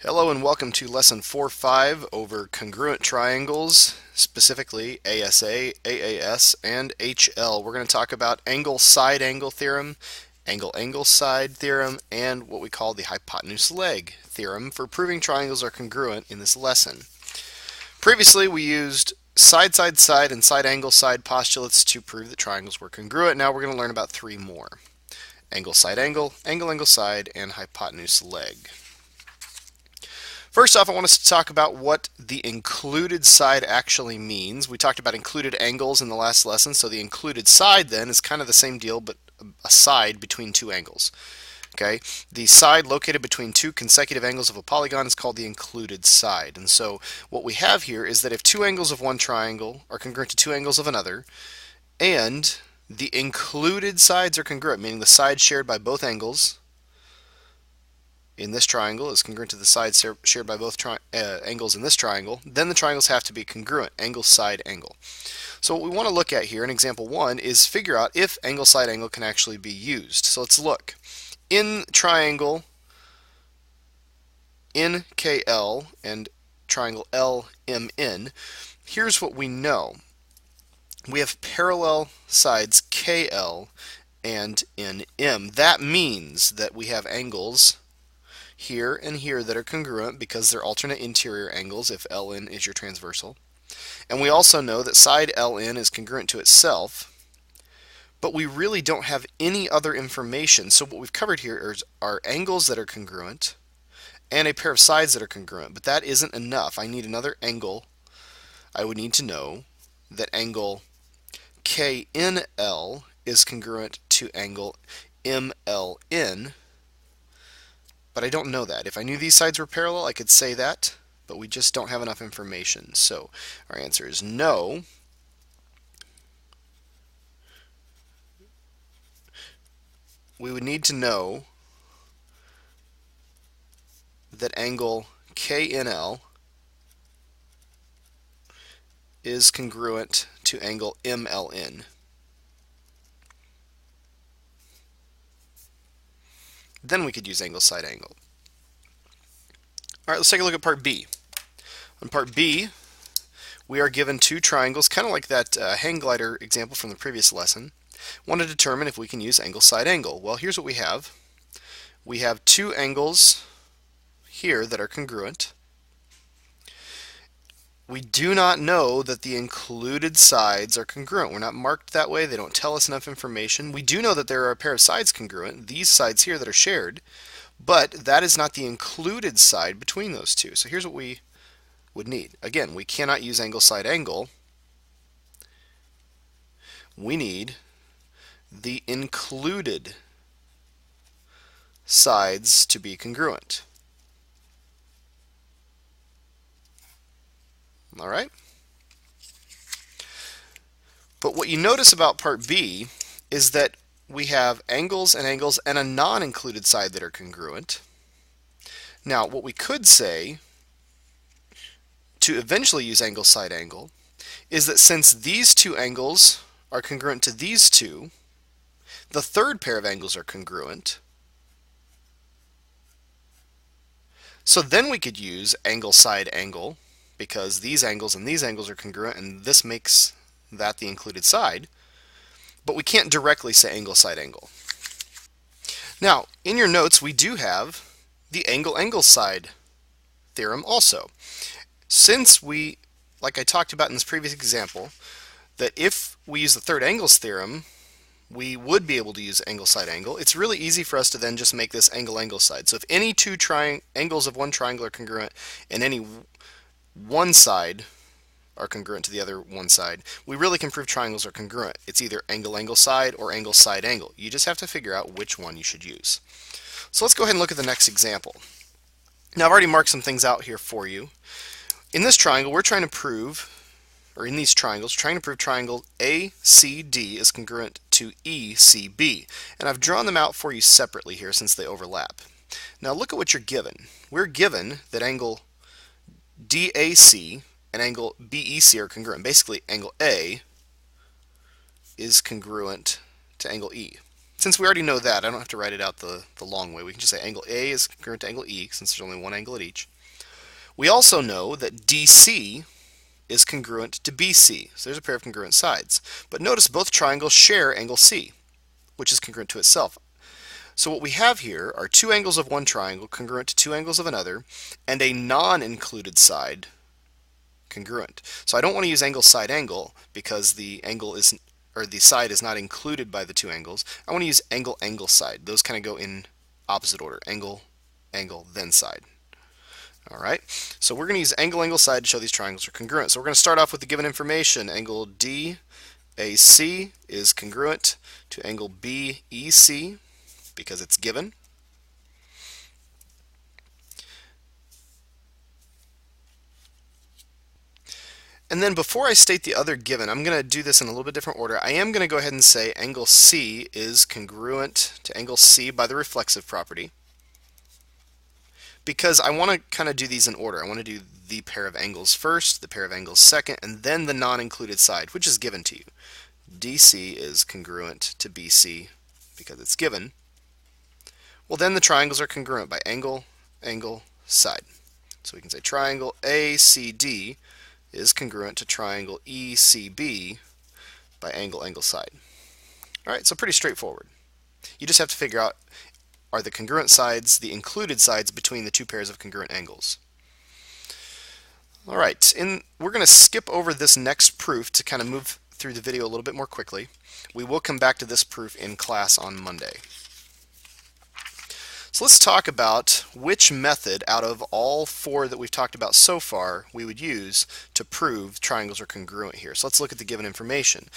Hello and welcome to Lesson 4.5 over congruent triangles, specifically ASA, AAS, and HL. We're going to talk about angle-side angle theorem, angle-angle side theorem, and what we call the hypotenuse leg theorem for proving triangles are congruent in this lesson. Previously we used side-side-side and side-angle-side postulates to prove that triangles were congruent. Now we're going to learn about three more: angle-side angle, angle-angle side, and hypotenuse leg. First off, I want us to talk about what the included side actually means. We talked about included angles in the last lesson, so the included side then is kind of the same deal, but a side between two angles. Okay, the side located between two consecutive angles of a polygon is called the included side. And so what we have here is that if two angles of one triangle are congruent to two angles of another, and the included sides are congruent, meaning the side shared by both angles in this triangle is congruent to the sides shared by both angles in this triangle, then the triangles have to be congruent, angle side angle. So what we want to look at here in example 1 is figure out if angle side angle can actually be used. So let's look. In triangle NKL and triangle LMN, here's what we know. We have parallel sides KL and NM. That means that we have angles here and here that are congruent because they're alternate interior angles if LN is your transversal. And we also know that side LN is congruent to itself, but we really don't have any other information. So what we've covered here are angles that are congruent and a pair of sides that are congruent, but that isn't enough. I need another angle. I would need to know that angle KNL is congruent to angle MLN, but I don't know that. If I knew these sides were parallel, I could say that, but we just don't have enough information. So our answer is no. We would need to know that angle KNL is congruent to angle MLN. Then we could use angle side angle. All right, let's take a look at part B. On part B, we are given two triangles, kind of like that hang glider example from the previous lesson. Want to determine if we can use angle side angle. Well, here's what we have. We have two angles here that are congruent. We do not know that the included sides are congruent. We're not marked that way. They don't tell us enough information. We do know that there are a pair of sides congruent, these sides here that are shared, but that is not the included side between those two. So here's what we would need. Again, we cannot use angle side angle. We need the included sides to be congruent. All right? But what you notice about part B is that we have angles and a non-included side that are congruent. Now, what we could say to eventually use angle side angle is that since these two angles are congruent to these two, the third pair of angles are congruent. So then we could use angle side angle because these angles and these angles are congruent, and this makes that the included side. But we can't directly say angle side angle. Now, in your notes, we do have the angle side theorem also. Since we, like I talked about in this previous example, that if we use the third angles theorem, we would be able to use angle side angle. It's really easy for us to then just make this angle side. So if any two angles of one triangle are congruent and any one side are congruent to the other one side, we really can prove triangles are congruent. It's either angle side or angle side angle. You just have to figure out which one you should use. So let's go ahead and look at the next example. Now I've already marked some things out here for you. In this triangle, we're trying to prove, or in these triangles, trying to prove triangle ACD is congruent to ECB. And I've drawn them out for you separately here since they overlap. Now look at what you're given. We're given that angle DAC and angle BEC are congruent. Basically, angle A is congruent to angle E. Since we already know that, I don't have to write it out the long way. We can just say angle A is congruent to angle E, since there's only one angle at each. We also know that DC is congruent to BC, so there's a pair of congruent sides. But notice both triangles share angle C, which is congruent to itself. So what we have here are two angles of one triangle congruent to two angles of another, and a non-included side congruent. So I don't want to use angle side angle because the angle is, or the side is not included by the two angles. I want to use angle angle side. Those kind of go in opposite order. Angle, angle, then side. Alright, so we're going to use angle angle side to show these triangles are congruent. So we're going to start off with the given information. Angle DAC is congruent to angle BEC because it's given. And then before I state the other given, I'm going to do this in a little bit different order. I am going to go ahead and say angle C is congruent to angle C by the reflexive property, because I want to kind of do these in order. I want to do the pair of angles first, the pair of angles second, and then the non-included side, which is given to you. DC is congruent to BC because it's given. Well, then the triangles are congruent by angle, angle, side. So we can say triangle ACD is congruent to triangle ECB by angle, angle, side. Alright, so pretty straightforward. You just have to figure out, are the congruent sides the included sides between the two pairs of congruent angles? Alright, we're going to skip over this next proof to kind of move through the video a little bit more quickly. We will come back to this proof in class on Monday. So let's talk about which method out of all four that we've talked about so far we would use to prove triangles are congruent here. So let's look at the given information.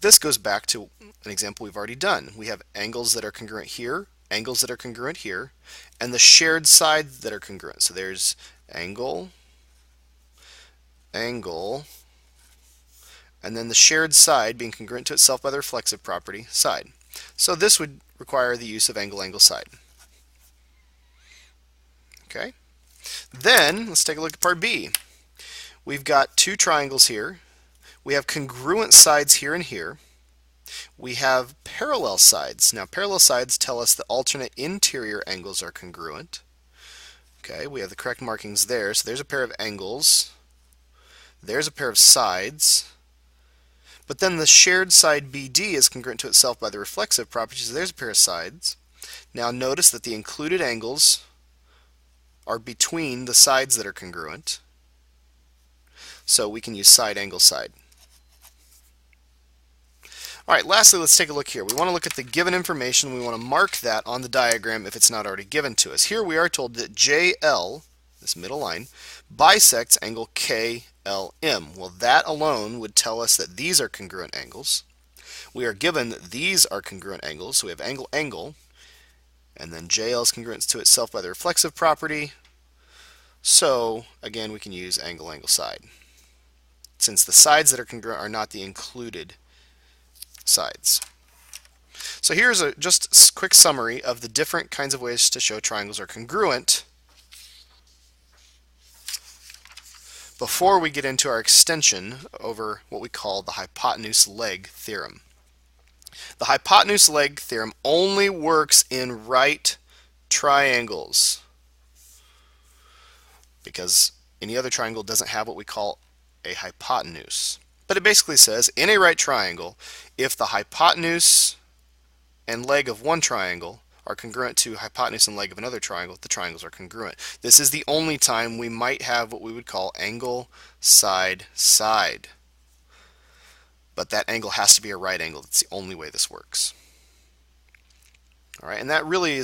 This goes back to an example we've already done. We have angles that are congruent here, angles that are congruent here, and the shared sides that are congruent. So there's angle, angle, and then the shared side being congruent to itself by the reflexive property, side. So this would require the use of angle, angle, side. Okay. Then let's take a look at part B. We've got two triangles here. We have congruent sides here and here. We have parallel sides. Now parallel sides tell us the alternate interior angles are congruent. Okay, we have the correct markings there. So there's a pair of angles. There's a pair of sides. But then the shared side BD is congruent to itself by the reflexive property. So there's a pair of sides. Now notice that the included angles are between the sides that are congruent. So we can use side, angle, side. Alright, lastly, let's take a look here. We want to look at the given information. We want to mark that on the diagram if it's not already given to us. Here we are told that JL, this middle line, bisects angle KLM. Well, that alone would tell us that these are congruent angles. We are given that these are congruent angles, so we have angle, angle, and then JL is congruent to itself by the reflexive property. So again, we can use angle, angle, side, since the sides that are congruent are not the included sides. So here's just a quick summary of the different kinds of ways to show triangles are congruent before we get into our extension over what we call the hypotenuse leg theorem. The hypotenuse leg theorem only works in right triangles, because any other triangle doesn't have what we call a hypotenuse. But it basically says, in a right triangle, if the hypotenuse and leg of one triangle are congruent to hypotenuse and leg of another triangle, the triangles are congruent. This is the only time we might have what we would call angle, side, side. But that angle has to be a right angle. That's the only way this works. All right, and that really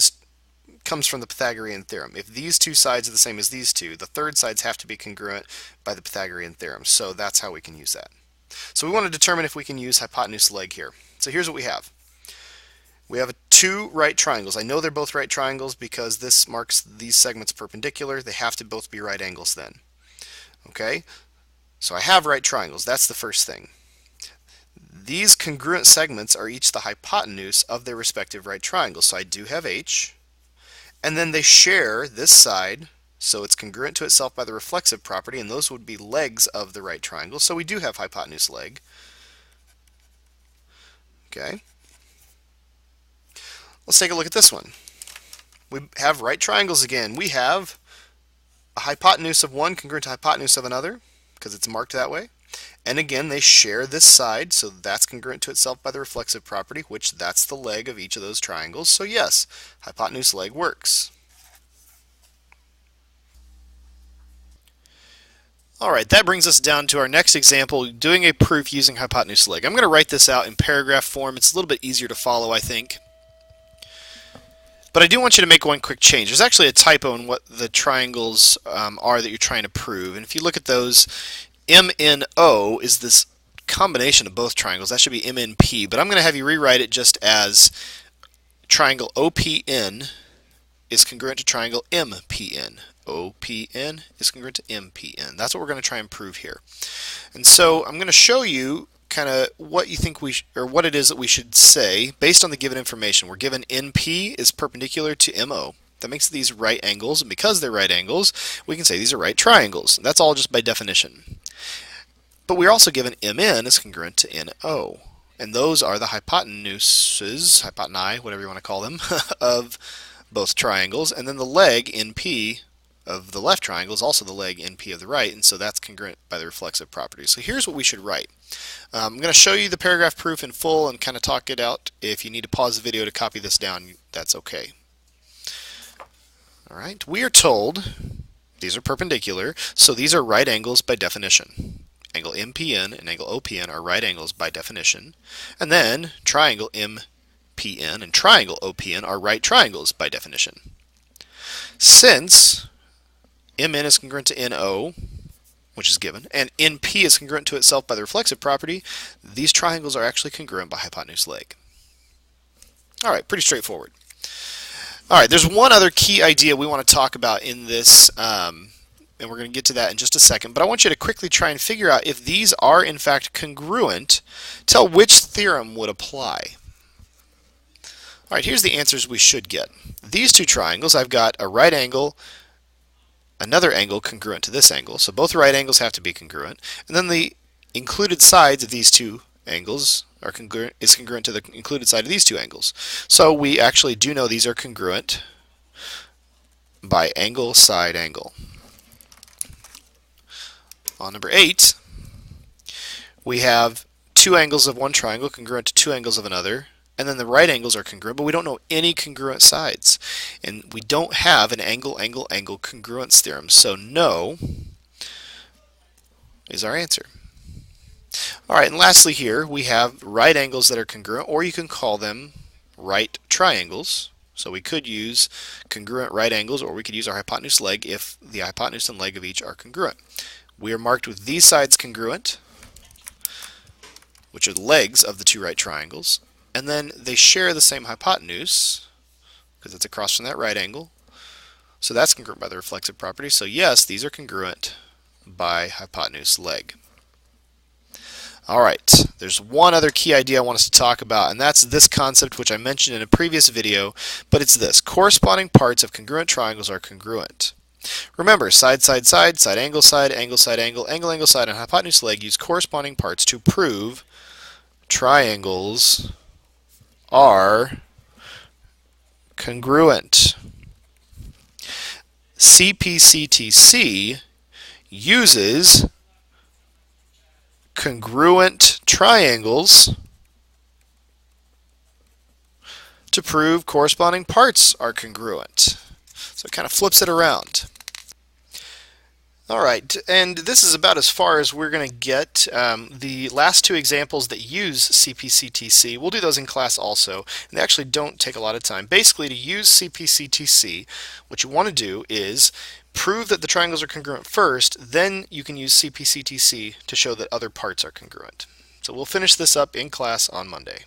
comes from the Pythagorean theorem. If these two sides are the same as these two, the third sides have to be congruent by the Pythagorean theorem. So that's how we can use that. So we want to determine if we can use hypotenuse leg here. So here's what we have. We have two right triangles. I know they're both right triangles because this marks these segments perpendicular. They have to both be right angles then. Okay? So I have right triangles. That's the first thing. These congruent segments are each the hypotenuse of their respective right triangles. So I do have H, and then they share this side, so it's congruent to itself by the reflexive property, and those would be legs of the right triangle. So we do have hypotenuse leg. Okay. Let's take a look at this one. We have right triangles again. We have a hypotenuse of one congruent to hypotenuse of another, because it's marked that way. And again, they share this side, so that's congruent to itself by the reflexive property, which that's the leg of each of those triangles. So yes, hypotenuse leg works. Alright, that brings us down to our next example, doing a proof using hypotenuse leg. I'm going to write this out in paragraph form. It's a little bit easier to follow, I think. But I do want you to make one quick change. There's actually a typo in what the triangles are that you're trying to prove. And if you look at those, MNO is this combination of both triangles. That should be MNP. But I'm going to have you rewrite it just as triangle OPN is congruent to triangle MPN. OPN is congruent to MPN. That's what we're going to try and prove here. And so I'm going to show you kind of what you think or what it is that we should say based on the given information. We're given NP is perpendicular to MO. That makes these right angles, and because they're right angles, we can say these are right triangles. That's all just by definition. But we're also given MN is congruent to NO. And those are the hypotenuses, hypotenusae, whatever you want to call them, of both triangles. And then the leg NP of the left triangle is also the leg NP of the right, and so that's congruent by the reflexive property. So here's what we should write. I'm going to show you the paragraph proof in full and kind of talk it out. If you need to pause the video to copy this down, that's okay. Alright, we are told these are perpendicular, so these are right angles by definition. Angle MPN and angle OPN are right angles by definition. And then triangle MPN and triangle OPN are right triangles by definition. Since MN is congruent to NO, which is given, and NP is congruent to itself by the reflexive property, these triangles are actually congruent by hypotenuse leg. Alright, pretty straightforward. Alright, there's one other key idea we want to talk about in this, and we're going to get to that in just a second, but I want you to quickly try and figure out if these are in fact congruent, tell which theorem would apply. Alright, here's the answers we should get. These two triangles, I've got a right angle, another angle congruent to this angle, so both right angles have to be congruent, and then the included sides of these two angles are congruent to the included side of these two angles. So we actually do know these are congruent by angle, side, angle. On number 8, we have two angles of one triangle congruent to two angles of another, and then the right angles are congruent, but we don't know any congruent sides. And we don't have an angle, angle, angle congruence theorem. So no is our answer. Alright, and lastly here, we have right angles that are congruent, or you can call them right triangles. So we could use congruent right angles, or we could use our hypotenuse leg if the hypotenuse and leg of each are congruent. We are marked with these sides congruent, which are the legs of the two right triangles. And then they share the same hypotenuse, because it's across from that right angle. So that's congruent by the reflexive property. So yes, these are congruent by hypotenuse leg. Alright, there's one other key idea I want us to talk about, and that's this concept which I mentioned in a previous video, but it's this. Corresponding parts of congruent triangles are congruent. Remember, side, side, side, side, angle, angle, angle, angle, side, and hypotenuse leg use corresponding parts to prove triangles are congruent. CPCTC uses congruent triangles to prove corresponding parts are congruent. So it kind of flips it around. Alright, and this is about as far as we're going to get. The last two examples that use CPCTC, we'll do those in class also, and they actually don't take a lot of time. Basically, to use CPCTC, what you want to do is prove that the triangles are congruent first, then you can use CPCTC to show that other parts are congruent. So we'll finish this up in class on Monday.